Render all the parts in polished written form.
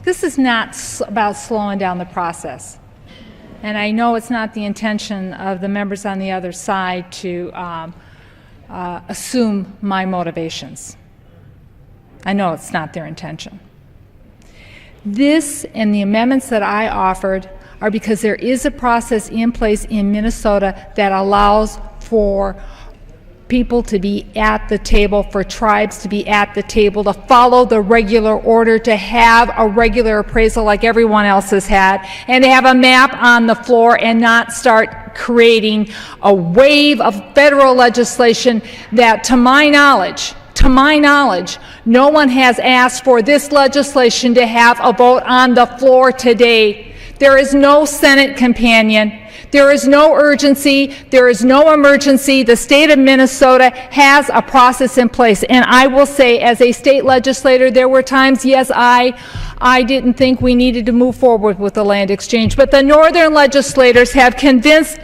This is not about slowing down the process. And I know it's not the intention of the members on the other side to assume my motivations. I know it's not their intention. This and the amendments that I offered are because there is a process in place in Minnesota that allows for people to be at the table, for tribes to be at the table, to follow the regular order, to have a regular appraisal like everyone else has had, and to have a map on the floor and not start creating a wave of federal legislation that, to my knowledge, no one has asked for this legislation to have a vote on the floor today. There is no Senate companion. There is no urgency. There is no emergency. The state of Minnesota has a process in place. And I will say, as a state legislator, there were times, yes, I didn't think we needed to move forward with the land exchange. But the northern legislators have convinced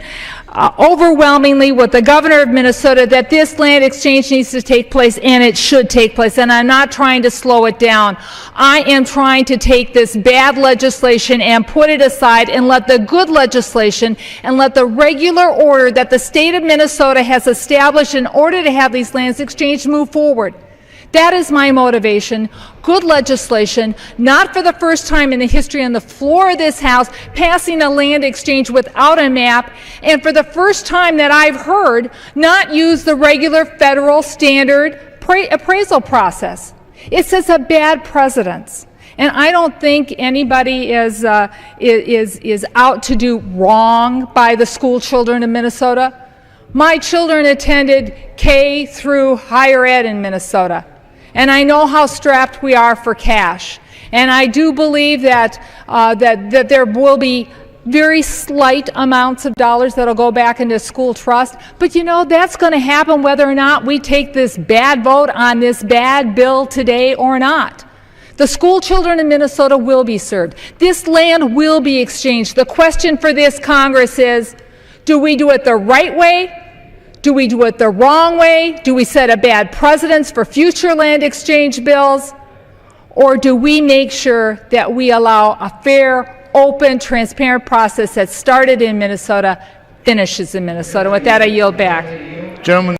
overwhelmingly with the governor of Minnesota that this land exchange needs to take place, and it should take place. And I'm not trying to slow it down. I am trying to take this bad legislation and put it aside and let the good legislation and let the regular order that the state of Minnesota has established in order to have these lands exchanged move forward. That is my motivation. Good legislation, not for the first time in the history on the floor of this House, passing a land exchange without a map, and for the first time that I've heard, not use the regular federal standard appraisal process. It sets a bad precedent. And I don't think anybody is out to do wrong by the school children of Minnesota. My children attended K through higher ed in Minnesota. And I know how strapped we are for cash. And I do believe that, that there will be very slight amounts of dollars that will go back into school trust. But you know, that's going to happen whether or not we take this bad vote on this bad bill today or not. The school children in Minnesota will be served. This land will be exchanged. The question for this Congress is, do we do it the right way? Do we do it the wrong way? Do we set a bad precedent for future land exchange bills? Or do we make sure that we allow a fair, open, transparent process that started in Minnesota, finishes in Minnesota? With that, I yield back. Gentlemen.